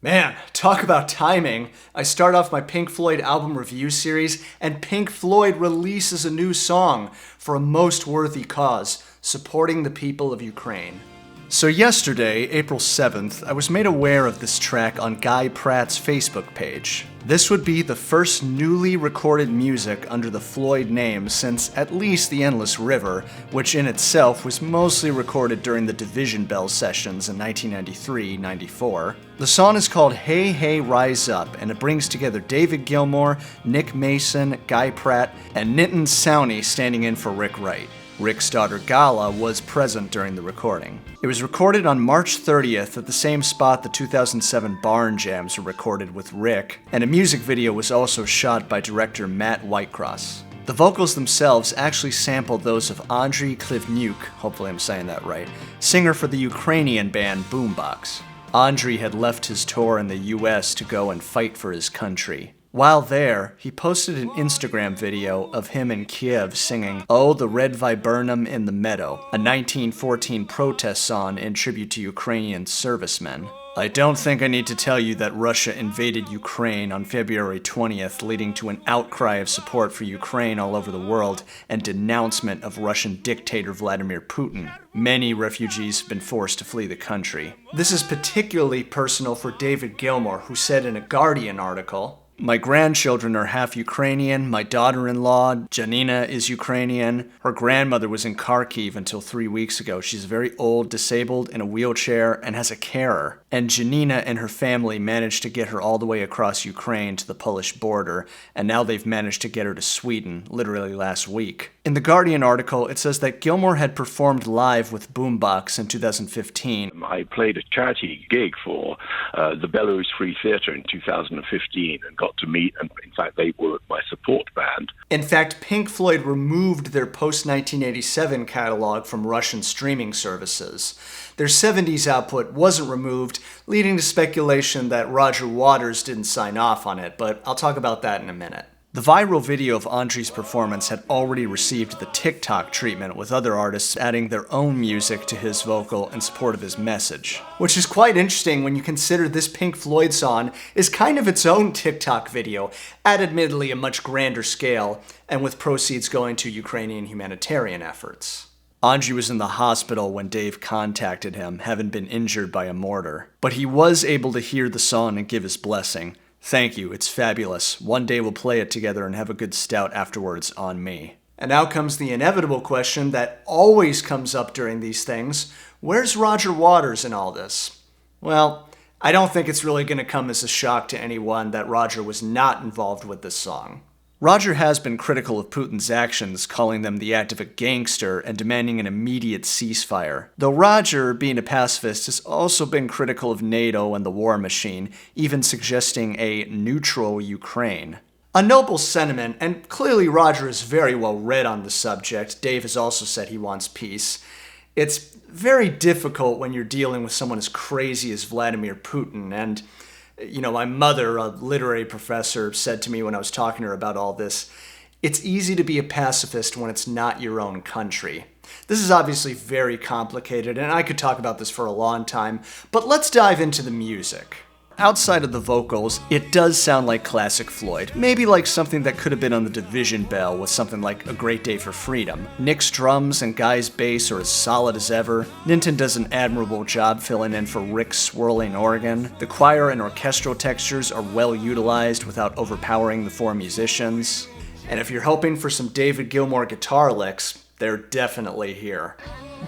Man, talk about timing. I start off my Pink Floyd album review series, and Pink Floyd releases a new song for a most worthy cause, supporting the people of Ukraine. So yesterday, April 7th, I was made aware of this track on Guy Pratt's Facebook page. This would be the first newly recorded music under the Floyd name since at least The Endless River, which in itself was mostly recorded during the Division Bell sessions in 1993-94. The song is called Hey Hey Rise Up, and it brings together David Gilmour, Nick Mason, Guy Pratt, and Nitin Sawhney standing in for Rick Wright. Rick's daughter Gala was present during the recording. It was recorded on March 30th at the same spot the 2007 Barn Jams were recorded with Rick, and a music video was also shot by director Matt Whitecross. The vocals themselves actually sampled those of Andriy Khlyvnyuk, hopefully I'm saying that right, singer for the Ukrainian band Boombox. Andriy had left his tour in the US to go and fight for his country. While there, he posted an Instagram video of him in Kiev singing "Oh, the Red Viburnum in the Meadow," a 1914 protest song in tribute to Ukrainian servicemen. I don't think I need to tell you that Russia invaded Ukraine on February 20th, leading to an outcry of support for Ukraine all over the world and denouncement of Russian dictator Vladimir Putin. Many refugees have been forced to flee the country. This is particularly personal for David Gilmour, who said in a Guardian article, "My grandchildren are half Ukrainian. My daughter-in-law, Janina, is Ukrainian. Her grandmother was in Kharkiv until 3 weeks ago. She's very old, disabled, in a wheelchair, and has a carer. And Janina and her family managed to get her all the way across Ukraine to the Polish border, and now they've managed to get her to Sweden, literally last week." In the Guardian article, it says that Gilmour had performed live with Boombox in 2015. I played a charity gig for the Belarus Free Theatre in 2015 and got to meet, and in fact they were my support band. In fact, Pink Floyd removed their post-1987 catalog from Russian streaming services. Their 70s output wasn't removed, leading to speculation that Roger Waters didn't sign off on it, but I'll talk about that in a minute. The viral video of Andriy's performance had already received the TikTok treatment, with other artists adding their own music to his vocal in support of his message. Which is quite interesting when you consider this Pink Floyd song is kind of its own TikTok video, at admittedly a much grander scale, and with proceeds going to Ukrainian humanitarian efforts. Andriy was in the hospital when Dave contacted him, having been injured by a mortar. But he was able to hear the song and give his blessing. "Thank you, it's fabulous. One day we'll play it together and have a good stout afterwards on me." And now comes the inevitable question that always comes up during these things. Where's Roger Waters in all this? Well, I don't think it's really going to come as a shock to anyone that Roger was not involved with this song. Roger has been critical of Putin's actions, calling them the act of a gangster and demanding an immediate ceasefire. Though Roger, being a pacifist, has also been critical of NATO and the war machine, even suggesting a neutral Ukraine. A noble sentiment, and clearly Roger is very well read on the subject. Dave has also said he wants peace. It's very difficult when you're dealing with someone as crazy as Vladimir Putin, and my mother, a literary professor, said to me when I was talking to her about all this, it's easy to be a pacifist when it's not your own country. This is obviously very complicated, and I could talk about this for a long time, but let's dive into the music. Outside of the vocals, it does sound like classic Floyd. Maybe like something that could have been on the Division Bell with something like A Great Day for Freedom. Nick's drums and Guy's bass are as solid as ever. Nitin does an admirable job filling in for Rick's swirling organ. The choir and orchestral textures are well utilized without overpowering the four musicians. And if you're hoping for some David Gilmour guitar licks, they're definitely here.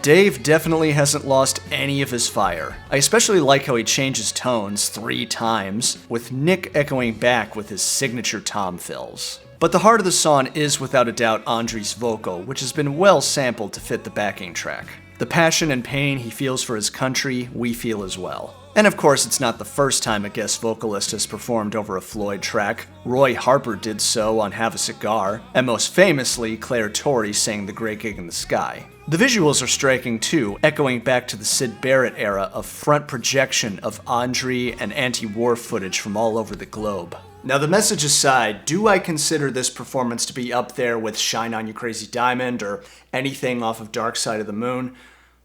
Dave definitely hasn't lost any of his fire. I especially like how he changes tones 3 times, with Nick echoing back with his signature tom fills. But the heart of the song is without a doubt Andriy's vocal, which has been well sampled to fit the backing track. The passion and pain he feels for his country, we feel as well. And of course, it's not the first time a guest vocalist has performed over a Floyd track. Roy Harper did so on Have a Cigar, and most famously, Claire Torrey sang The Great Gig in the Sky. The visuals are striking too, echoing back to the Syd Barrett era of front projection of Andriy and anti-war footage from all over the globe. Now, the message aside, do I consider this performance to be up there with Shine On You Crazy Diamond or anything off of Dark Side of the Moon?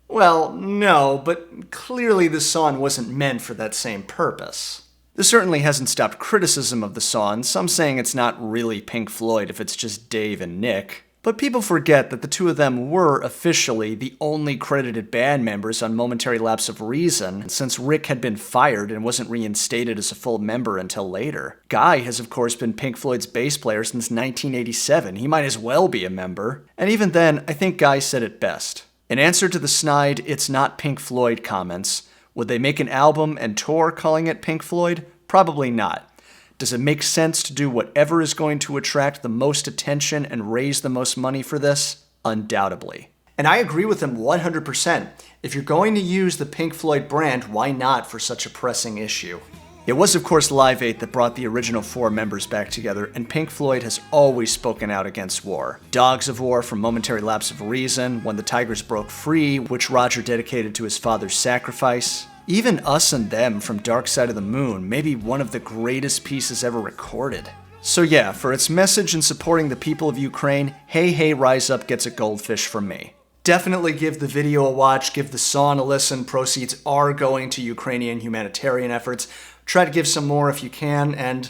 Well, no, but clearly this song wasn't meant for that same purpose. This certainly hasn't stopped criticism of the song, some saying it's not really Pink Floyd if it's just Dave and Nick. But people forget that the two of them were officially the only credited band members on Momentary Lapse of Reason, since Rick had been fired and wasn't reinstated as a full member until later. Guy has of course been Pink Floyd's bass player since 1987, he might as well be a member. And even then, I think Guy said it best. In answer to the snide "it's not Pink Floyd" comments, would they make an album and tour calling it Pink Floyd? Probably not. Does it make sense to do whatever is going to attract the most attention and raise the most money for this? Undoubtedly. And I agree with him 100%. If you're going to use the Pink Floyd brand, why not for such a pressing issue? It was of course Live 8 that brought the original 4 members back together, and Pink Floyd has always spoken out against war. Dogs of War from Momentary Lapse of Reason, When the Tigers Broke Free, which Roger dedicated to his father's sacrifice. Even Us and Them from Dark Side of the Moon, maybe one of the greatest pieces ever recorded. So yeah, for its message in supporting the people of Ukraine, Hey Hey Rise Up gets a goldfish from me. Definitely give the video a watch, give the song a listen, proceeds are going to Ukrainian humanitarian efforts. Try to give some more if you can, and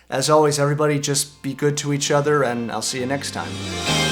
as always everybody just be good to each other, and I'll see you next time.